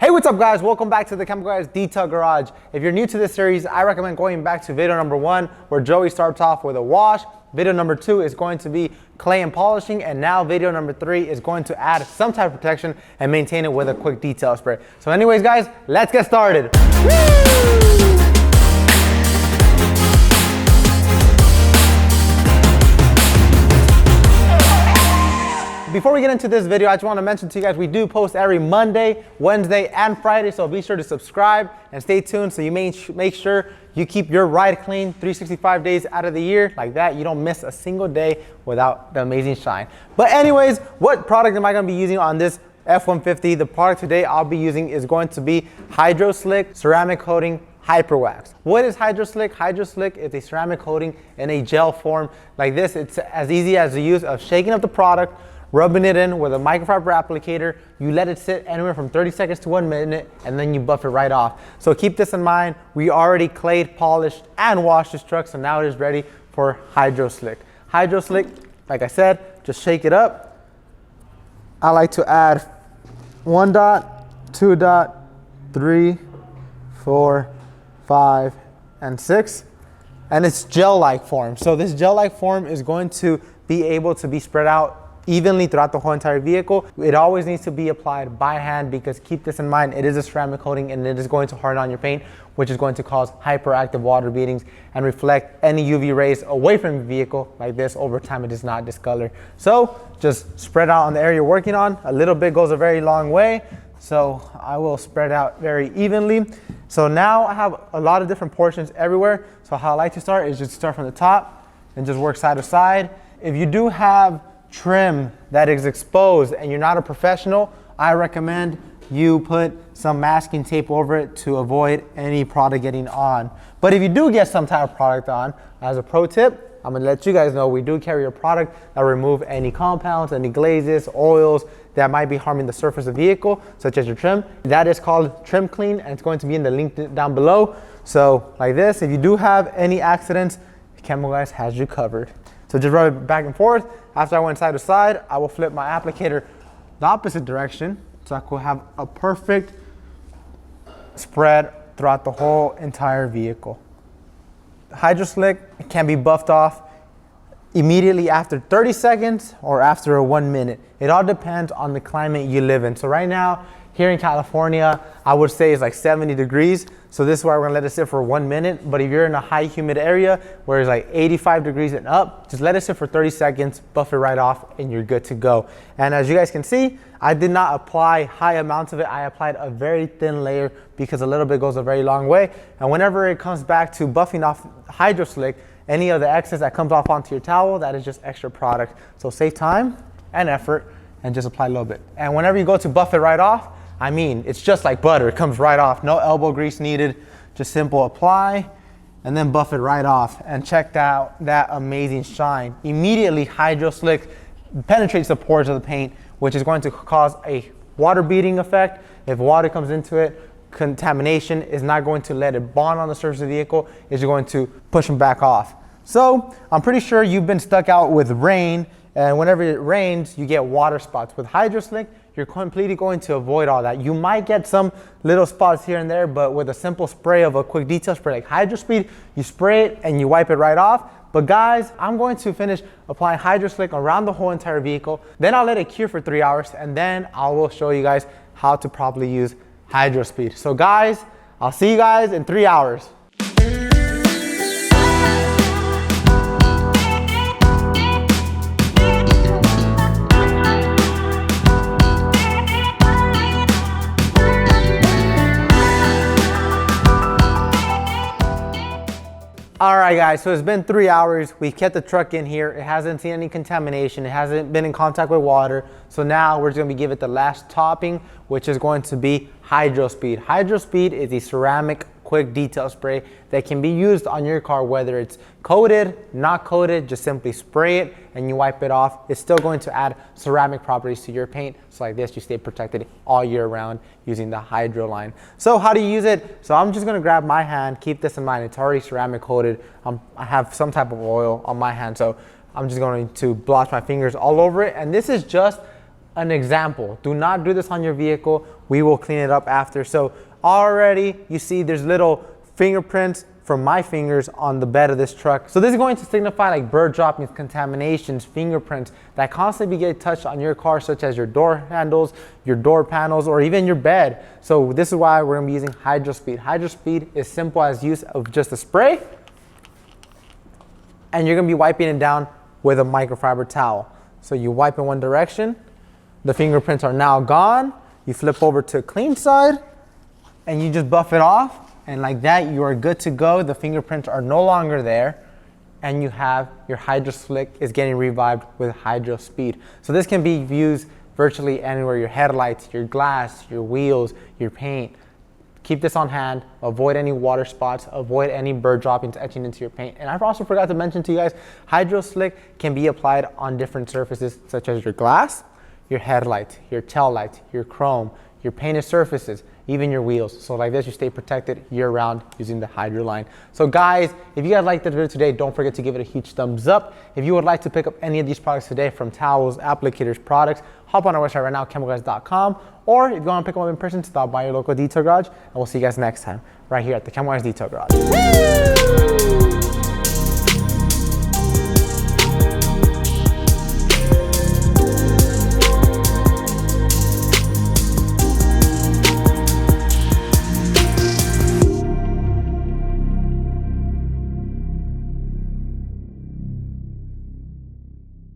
Hey, what's up guys? Welcome back to the chemicalguys detail garage. If you're new to this series, I recommend going back to video number 1 where Joey starts off with a wash. Video number 2 is going to be clay and polishing, and now video number 3 is going to add some type of protection and maintain it with a quick detail spray. So anyways guys, let's get started. Woo! Before we get into this video, I just want to mention to you guys, we do post every Monday, Wednesday, and Friday, so be sure to subscribe and stay tuned so you make sure you keep your ride clean 365 days out of the year. Like that, you don't miss a single day without the amazing shine. But anyways, what product am I going to be using on this F-150? The product today I'll be using is going to be HydroSlick Ceramic Coating Hyper Wax. What is HydroSlick? HydroSlick is a ceramic coating in a gel form. Like this, it's as easy as the use of shaking up the product, rubbing it in with a microfiber applicator. You let it sit anywhere from 30 seconds to 1 minute, and then you buff it right off. So keep this in mind. We already clayed, polished, and washed this truck, so now it is ready for HydroSlick. HydroSlick, like I said, just shake it up. I like to add 1 dot, 2 dot, 3, 4, 5, and 6. And it's gel-like form. So this gel-like form is going to be able to be spread out evenly throughout the whole entire vehicle. It always needs to be applied by hand because keep this in mind, it is a ceramic coating and it is going to harden on your paint, which is going to cause hyperactive water beadings and reflect any UV rays away from your vehicle. Like this, over time it does not discolor. So just spread out on the area you're working on. A little bit goes a very long way. So I will spread out very evenly. So now I have a lot of different portions everywhere. So how I like to start is just start from the top and just work side to side. If you do have trim that is exposed and you're not a professional, I recommend you put some masking tape over it to avoid any product getting on. But if you do get some type of product on, as a pro tip, I'm gonna let you guys know we do carry a product that will remove any compounds, any glazes, oils that might be harming the surface of the vehicle, such as your trim. That is called Trim Clean, and it's going to be in the link down below. So like this, if you do have any accidents, chemicalguys has you covered. So just rub it back and forth. After I went side to side, I will flip my applicator the opposite direction so I could have a perfect spread throughout the whole entire vehicle. HydroSlick can be buffed off immediately after 30 seconds or after 1 minute. It all depends on the climate you live in. So right now, here in California, I would say it's like 70 degrees. So this is why we're gonna let it sit for 1 minute. But if you're in a high humid area where it's like 85 degrees and up, just let it sit for 30 seconds, buff it right off, and you're good to go. And as you guys can see, I did not apply high amounts of it. I applied a very thin layer because a little bit goes a very long way. And whenever it comes back to buffing off HydroSlick, any of the excess that comes off onto your towel, that is just extra product. So save time and effort and just apply a little bit. And whenever you go to buff it right off, I mean, it's just like butter. It comes right off. No elbow grease needed. Just simple apply and then buff it right off. And check out that amazing shine. Immediately, HydroSlick penetrates the pores of the paint, which is going to cause a water beading effect. If water comes into it, contamination is not going to let it bond on the surface of the vehicle. It's going to push them back off. So I'm pretty sure you've been stuck out with rain, and whenever it rains, you get water spots. With HydroSlick, you're completely going to avoid all that. You might get some little spots here and there, but with a simple spray of a quick detail spray like HydroSpeed, you spray it and you wipe it right off. But guys, I'm going to finish applying HydroSlick around the whole entire vehicle. Then I'll let it cure for 3 hours, and then I will show you guys how to properly use HydroSpeed. So guys, I'll see you guys in 3 hours. All right guys, so it's been 3 hours. We've kept the truck in here. It hasn't seen any contamination. It hasn't been in contact with water. So now we're just gonna give it the last topping, which is going to be HydroSpeed. HydroSpeed is a ceramic quick detail spray that can be used on your car, whether it's coated, not coated, just simply spray it and you wipe it off. It's still going to add ceramic properties to your paint. So like this, you stay protected all year round using the Hydro line. So how do you use it? So I'm just gonna grab my hand, keep this in mind, it's already ceramic coated. I have some type of oil on my hand, so I'm just going to blotch my fingers all over it. And this is just an example. Do not do this on your vehicle. We will clean it up after. So already you see there's little fingerprints from my fingers on the bed of this truck. So this is going to signify like bird droppings, contaminations, fingerprints that constantly get touched on your car, such as your door handles, your door panels, or even your bed. So this is why we're gonna be using HydroSpeed. HydroSpeed is simple as use of just a spray, and you're gonna be wiping it down with a microfiber towel. So you wipe in one direction, the fingerprints are now gone. You flip over to a clean side, and you just buff it off. And like that, you are good to go. The fingerprints are no longer there. And you have your HydroSlick is getting revived with HydroSpeed. So this can be used virtually anywhere, your headlights, your glass, your wheels, your paint. Keep this on hand, avoid any water spots, avoid any bird droppings etching into your paint. And I also forgot to mention to you guys, HydroSlick can be applied on different surfaces such as your glass, your headlights, your tail lights, your chrome, your painted surfaces, even your wheels. So like this, you stay protected year round using the Hydro line. So guys, if you guys liked the video today, don't forget to give it a huge thumbs up. If you would like to pick up any of these products today, from towels, applicators, products, hop on our website right now, chemicalguys.com. Or if you want to pick them up in person, stop by your local detail garage, and we'll see you guys next time right here at the Chemicalguys Detail Garage.